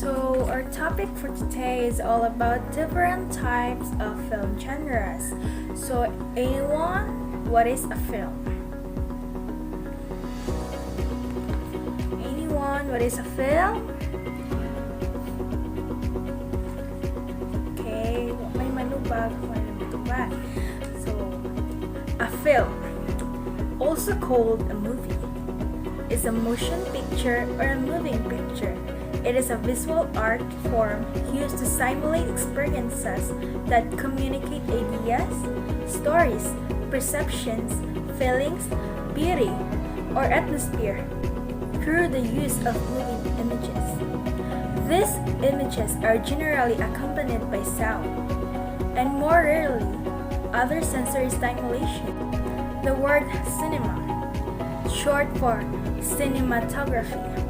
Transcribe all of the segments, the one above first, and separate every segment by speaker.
Speaker 1: So our topic for today is all about different types of film genres. So anyone, what is a film? Anyone, what is a film? Okay, may manubag, So a film, also called a movie, is a motion picture or a moving picture. It is a visual art form used to simulate experiences that communicate ideas, stories, perceptions, feelings, beauty, or atmosphere through the use of moving images. These images are generally accompanied by sound, and more rarely, other sensory stimulation. The word cinema, short for cinematography,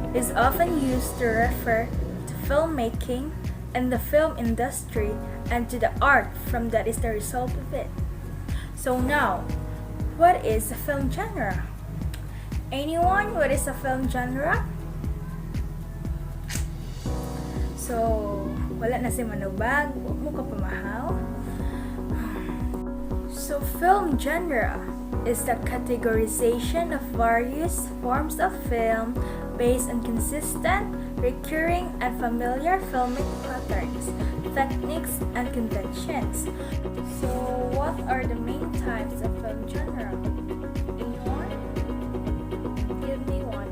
Speaker 1: is often used to refer to filmmaking and the film industry and to the art from that is the result of it. So now, what is a film genre? Anyone, what is a film genre? So, wala na si manubag, huwag mo ka pamahaw. So, film genre is the categorization of various forms of film based on consistent, recurring, and familiar filmic patterns, techniques, and conventions. So, what are the main types of film genre? Anyone? Give me one.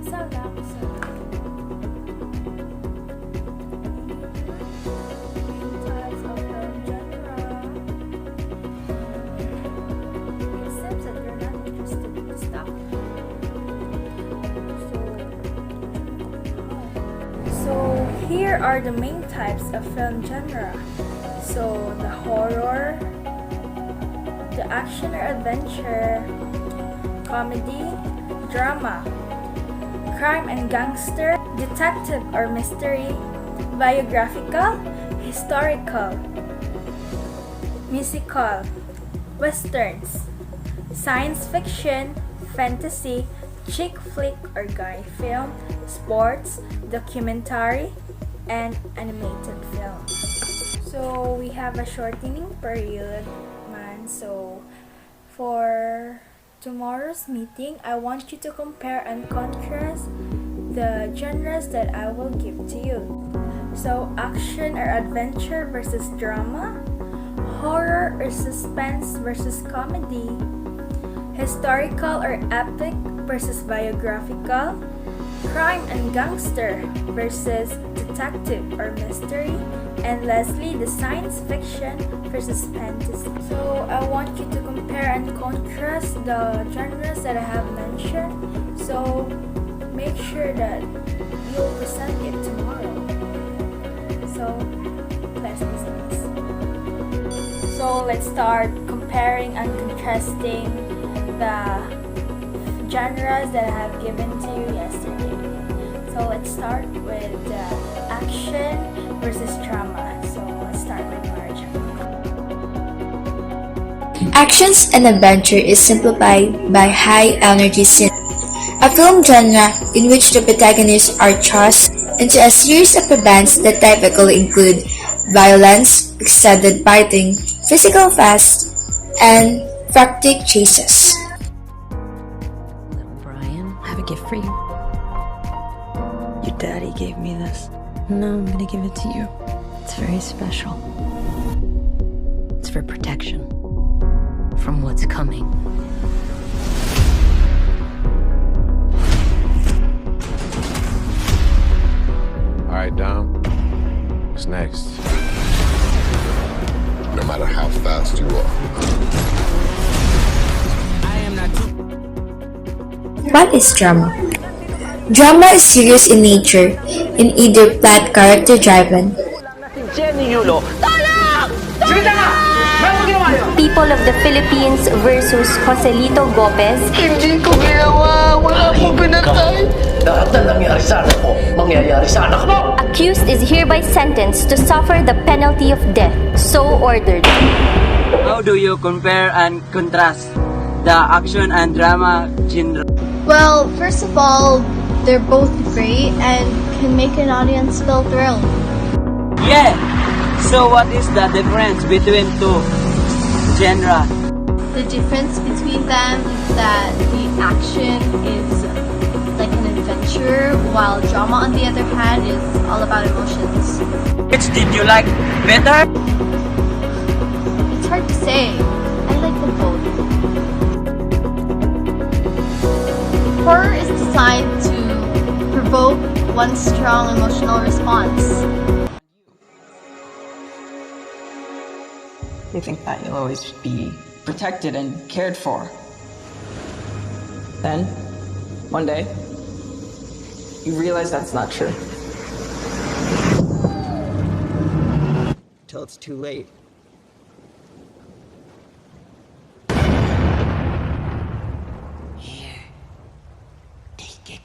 Speaker 1: Isa lang. Main types of film genre. It seems that you're not interested in stuff. So here are the main types of film genre. So the horror, the action or adventure, comedy, drama, crime and gangster, detective or mystery, biographical, historical, musical, westerns, science fiction, fantasy, chick flick or guy film, sports, documentary, and animated film. So we have a shortening period, man. So for tomorrow's meeting, I want you to compare and contrast the genres that I will give to you. So action or adventure versus drama, horror or suspense versus comedy, historical or epic versus biographical, crime and gangster versus detective or mystery, and lastly, the science fiction versus fantasy. So I want you to compare and contrast the genres that I have mentioned. So make sure that you'll present it tomorrow. So let's listen. So let's start comparing and contrasting the genres that I have given to you yesterday. So let's start with action versus drama. So let's start with Marja.
Speaker 2: Actions and adventure is simplified by high energy scene. A film genre in which the protagonists are thrust into a series of events that typically include violence, extended fighting, physical fast, and frantic chases.
Speaker 3: I have a gift for you. Your daddy gave me this. No, I'm gonna give it to you. It's very special. It's for protection from what's coming.
Speaker 4: Alright, Dom. What's next?
Speaker 5: No matter how fast you are.
Speaker 2: What is drama? Drama is serious in nature, in either plot character driven.
Speaker 6: People of the Philippines versus Joselito Gomez.
Speaker 7: Hindi ko ginawa. Wala akong pinatay. Lahat na nangyari sa anak ko, mangyayari sa anak mo.
Speaker 6: Accused is hereby sentenced to suffer the penalty of death. So ordered.
Speaker 8: How do you compare and contrast the action and drama genre?
Speaker 9: Well, first of all, they're both great, and can make an audience feel thrilled.
Speaker 8: Yeah! So what is the difference between two genre?
Speaker 9: The difference between them is that the action is like an adventure, while drama, on the other hand, is all about emotions.
Speaker 8: Which did you like better?
Speaker 9: It's hard to say. I like them both. Horror is designed to provoke one strong emotional response.
Speaker 10: You think that you'll always be protected and cared for. Then, one day, you realize that's not true. Till it's too late.
Speaker 3: Here. Take it.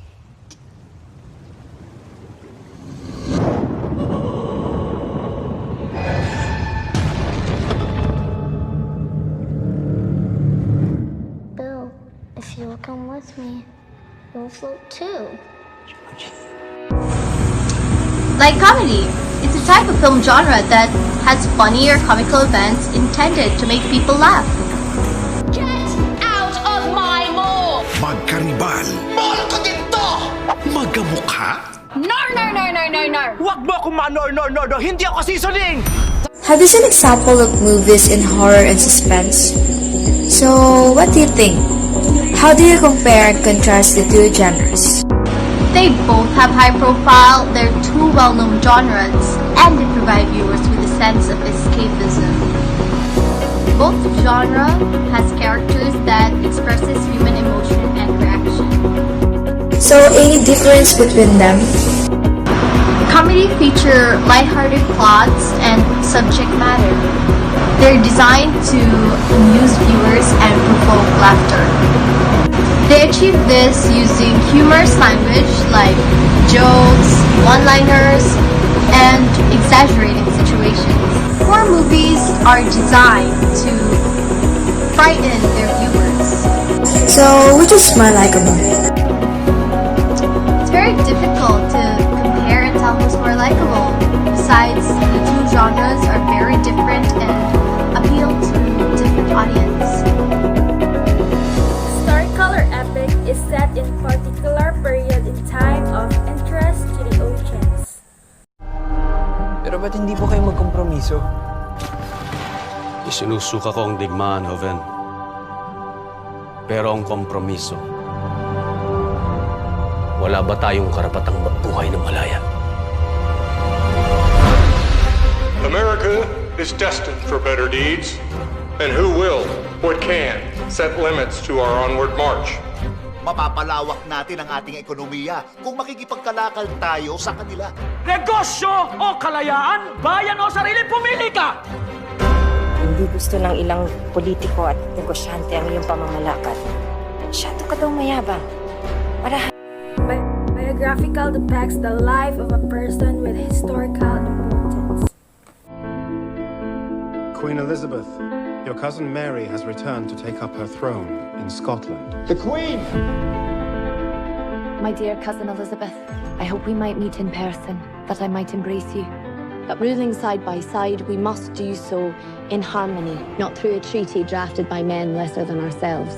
Speaker 11: Bill, if you'll come with me, you'll float too.
Speaker 9: Like comedy, it's a type of film genre that has funny or comical events intended to make people laugh.
Speaker 11: Get out of my mall!
Speaker 12: Magkaribal.
Speaker 7: Mahal ka dito!
Speaker 12: Magkamukha.
Speaker 11: No!
Speaker 7: Huwag mo akong no! Hindi ako seasoning!
Speaker 2: Have you seen example of movies in horror and suspense? So, what do you think? How do you compare and contrast the two genres?
Speaker 9: They both have high profile, they're two well-known genres, and they provide viewers with a sense of escapism. Both genre has characters that expresses human emotion and reaction.
Speaker 2: So, any difference between them?
Speaker 9: Comedy feature lighthearted plots and subject matter. They're designed to amuse viewers and provoke laughter. They achieve this using humorous language like jokes, one-liners, and exaggerating situations. Horror movies are designed to frighten their viewers.
Speaker 2: So, which is more likable?
Speaker 9: It's very difficult to compare and tell who's more likable. Besides, the two genres are very different and appeal to different audience.
Speaker 1: Historical or epic is set in particular period in time of interest to the audience.
Speaker 13: Pero ba't hindi po kayo magkompromiso?
Speaker 4: Isinusuka ko ang digmaan, Joven. Pero ang kompromiso, wala ba tayong karapatang magbuhay ng malaya?
Speaker 14: America is destined for better deeds, and who will, what can, set limits to our onward march.
Speaker 12: Mapapalawak natin ang ating ekonomiya kung makikipagkalakal tayo sa kanila.
Speaker 7: Negosyo o kalayaan, bayan o sarili, pumili ka!
Speaker 3: Hindi gusto ng ilang politiko at negosyante ang iyong pamamalakad. Masyado ka daw mayabang. Para
Speaker 1: Biographical depicts the life of a person with historical importance.
Speaker 15: Queen Elizabeth, your cousin Mary has returned to take up her throne in Scotland.
Speaker 7: The Queen!
Speaker 16: My dear cousin Elizabeth, I hope we might meet in person, that I might embrace you. But ruling side by side, we must do so in harmony, not through a treaty drafted by men lesser than ourselves.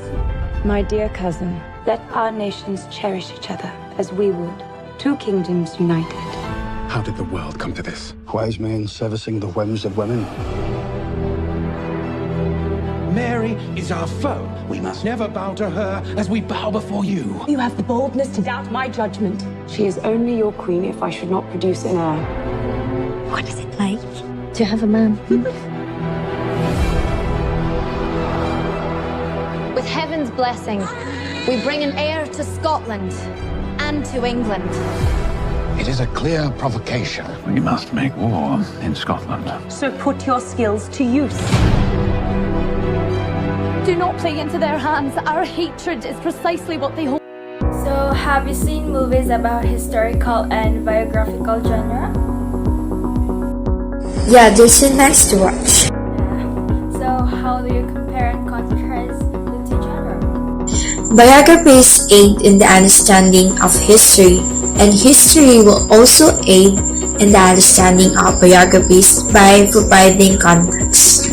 Speaker 3: my dear cousin, let our nations cherish each other as we would, two kingdoms united.
Speaker 15: How did the world come to this? Wise men servicing the whims of women.
Speaker 12: Mary is our foe. We must never bow to her as we bow before you.
Speaker 3: You have the boldness to doubt my judgment. She is only your queen if I should not produce an heir.
Speaker 16: What is it like to have a man? With heaven's blessing, we bring an heir to Scotland and to England.
Speaker 12: It is a clear provocation. We must make war in Scotland.
Speaker 3: So put your skills to use.
Speaker 16: Do not play into their hands. Our hatred is precisely what they hope.
Speaker 1: So, have you seen movies about historical and biographical genre?
Speaker 2: Yeah, they're so nice to watch.
Speaker 1: So, how do you compare and contrast the two genres?
Speaker 2: Biographies aid in the understanding of history and history will also aid in the understanding of biographies by providing context.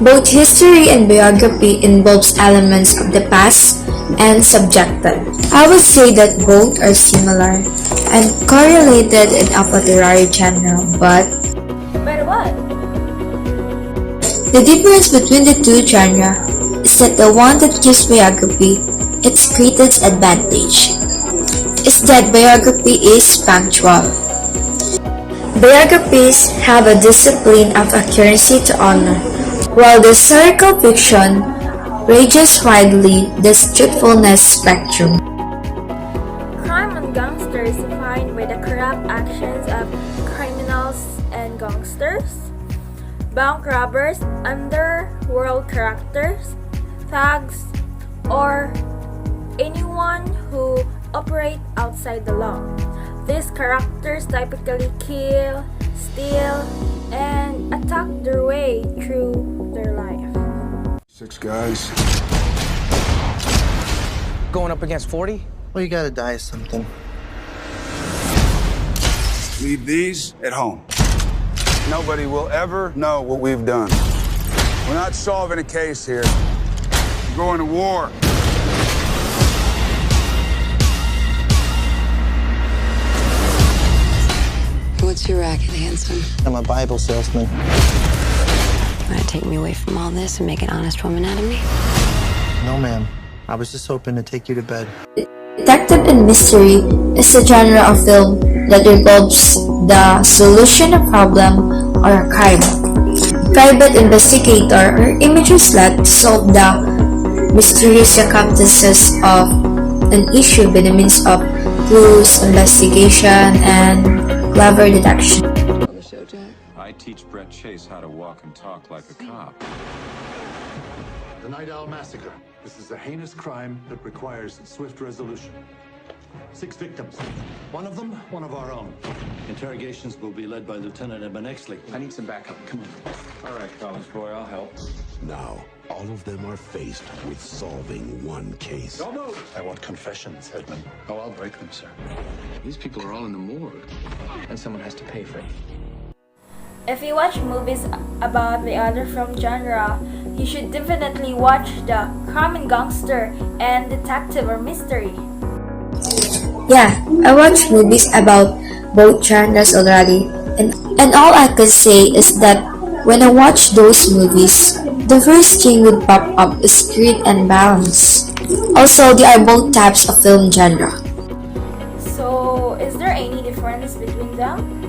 Speaker 2: Both history and biography involves elements of the past and subjective. I would say that both are similar and correlated in a literary genre, but
Speaker 1: what?
Speaker 2: the difference between the two genres is that the one that gives biography its greatest advantage is that biography is punctual. Biographies have a discipline of accuracy to honor, while the historical fiction ranges widely the truthfulness spectrum.
Speaker 1: Crime and gangster is defined by the corrupt actions of criminals and gangsters, bank robbers, underworld characters, thugs, or anyone who operate outside the law. These characters typically kill, steal, and attack their way through their life.
Speaker 17: 6 guys.
Speaker 13: Going up against 40?
Speaker 18: Well, you gotta die of something.
Speaker 17: Leave these at home. Nobody will ever know what we've done. We're not solving a case here. We're going to war.
Speaker 3: What's your racket, handsome?
Speaker 18: I'm a Bible salesman.
Speaker 3: Want to take me away from all this and make an honest woman out of me?
Speaker 18: No, ma'am. I was just hoping to take you to bed.
Speaker 2: Detective and mystery is a genre of film that involves the solution of a problem or a crime. Private investigator or images led to solve the mysterious circumstances of an issue by the means of clues, investigation, and clever deduction.
Speaker 19: I teach Brett Chase how to walk and talk like a cop.
Speaker 20: The Night Owl Massacre. This is a heinous crime that requires swift resolution. 6 victims. One of them, one of our own. Interrogations will be led by Lieutenant Eben Exley.
Speaker 19: I need some backup. Come on. All right, college boy, I'll help.
Speaker 20: Now, all of them are faced with solving one case.
Speaker 19: Don't move.
Speaker 20: I want confessions, Edmund.
Speaker 19: Oh, I'll break them, sir. These people are all in the morgue.
Speaker 13: And someone has to pay for it.
Speaker 1: If you watch movies about the other film genre, you should definitely watch the crime and gangster and detective or mystery.
Speaker 2: Yeah, I watch movies about both genres already, and all I can say is that when I watch those movies, the first thing would pop up is grit and balance. Also, they are both types of film genre.
Speaker 1: So, is there any difference between them?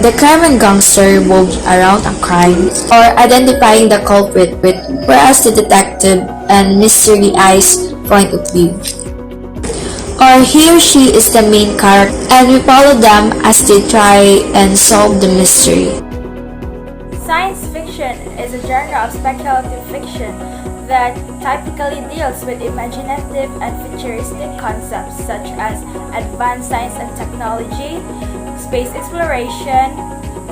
Speaker 2: The crime and gangster revolves around a crime or identifying the culprit, whereas the detective and mystery eyes point of view. Or he or she is the main character and we follow them as they try and solve the mystery.
Speaker 1: Science fiction is a genre of speculative fiction that typically deals with imaginative and futuristic concepts such as advanced science and technology, space exploration,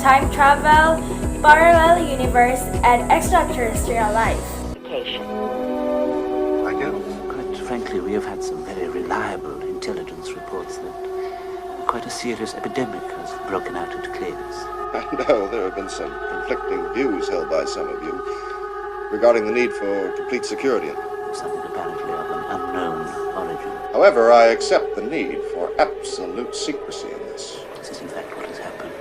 Speaker 1: time travel, parallel universe, and extraterrestrial life.
Speaker 20: I do.
Speaker 21: Quite frankly, we have had some very reliable intelligence reports that quite a serious epidemic has broken out into Clavis.
Speaker 5: I know there have been some conflicting views held by some of you regarding the need for complete security.
Speaker 21: Something apparently of an unknown origin.
Speaker 5: However, I accept the need for absolute secrecy in this.
Speaker 21: This is in fact what has happened.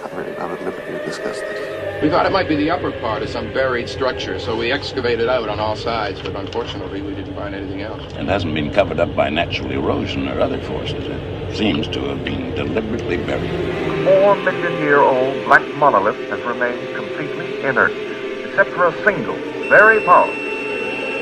Speaker 5: I'm really not at liberty to discuss this.
Speaker 14: We thought it might be the upper part of some buried structure, so we excavated out on all sides, but unfortunately we didn't find anything else.
Speaker 22: It hasn't been covered up by natural erosion or other forces. It seems to have been deliberately buried.
Speaker 23: 4-million-year-old black monolith has remained completely inert, except for a single, very powerful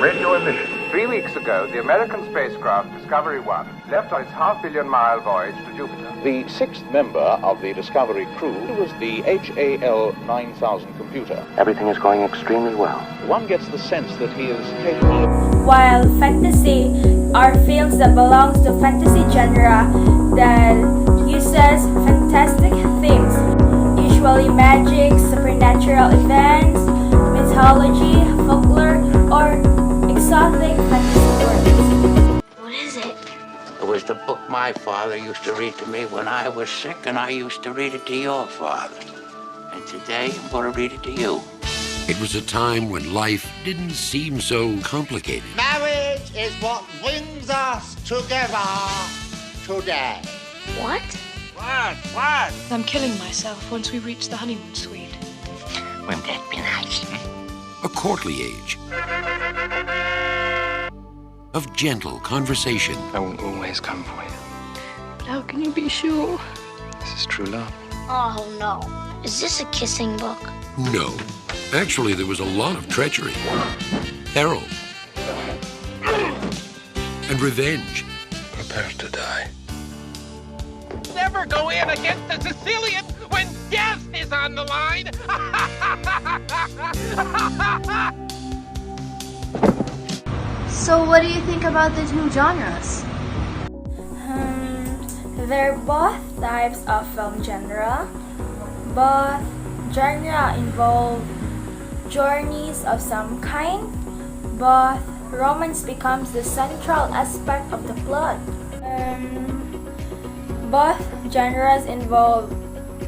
Speaker 23: radio emission.
Speaker 24: 3 weeks ago, the American spacecraft Discovery 1 left on its half-billion-mile voyage to Jupiter.
Speaker 25: The sixth member of the Discovery crew was the HAL 9000 computer.
Speaker 21: Everything is going extremely well.
Speaker 25: One gets the sense that he is capable of...
Speaker 1: While fantasy are films that belong to fantasy genre that uses fantastic themes, usually magic, supernatural events, mythology, folklore, or exotic fantasy worlds.
Speaker 11: What is it?
Speaker 21: We're was the book my father used to read to me when I was sick, and I used to read it to your father. And today, I'm going to read it to you.
Speaker 4: It was a time when life didn't seem so complicated.
Speaker 6: Marriage is what brings us together today.
Speaker 11: What?
Speaker 6: What?
Speaker 8: I'm killing myself once we reach the honeymoon suite.
Speaker 21: Wouldn't that be nice?
Speaker 4: A courtly age of gentle conversation.
Speaker 13: I will always come for you.
Speaker 8: But how can you be sure?
Speaker 13: This is true love.
Speaker 11: Oh no. Is this a kissing book?
Speaker 4: No. Actually, there was a lot of treachery, peril, and revenge.
Speaker 13: Prepare to die.
Speaker 7: Never go in against a Sicilian when death is on the line.
Speaker 9: So what do you think about the two genres?
Speaker 1: They're both types of film genre. Both genre involve journeys of some kind. Both romance becomes the central aspect of the plot. Both genres involve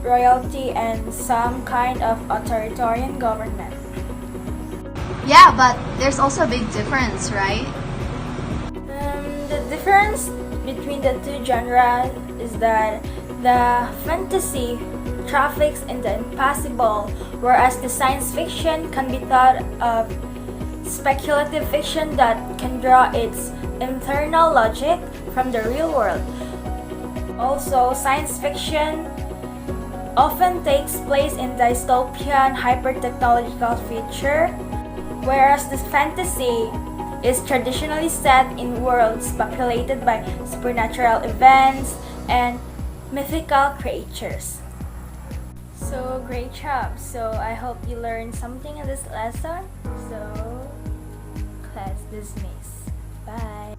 Speaker 1: royalty and some kind of authoritarian government.
Speaker 9: Yeah, but there's also a big difference, right?
Speaker 1: The difference between the two genres is that the fantasy traffics in the impossible, whereas the science fiction can be thought of speculative fiction that can draw its internal logic from the real world. Also, science fiction often takes place in dystopian hyper-technological future, whereas the fantasy is traditionally set in worlds populated by supernatural events and mythical creatures. So, great job. So, I hope you learned something in this lesson. So, class dismissed. Bye.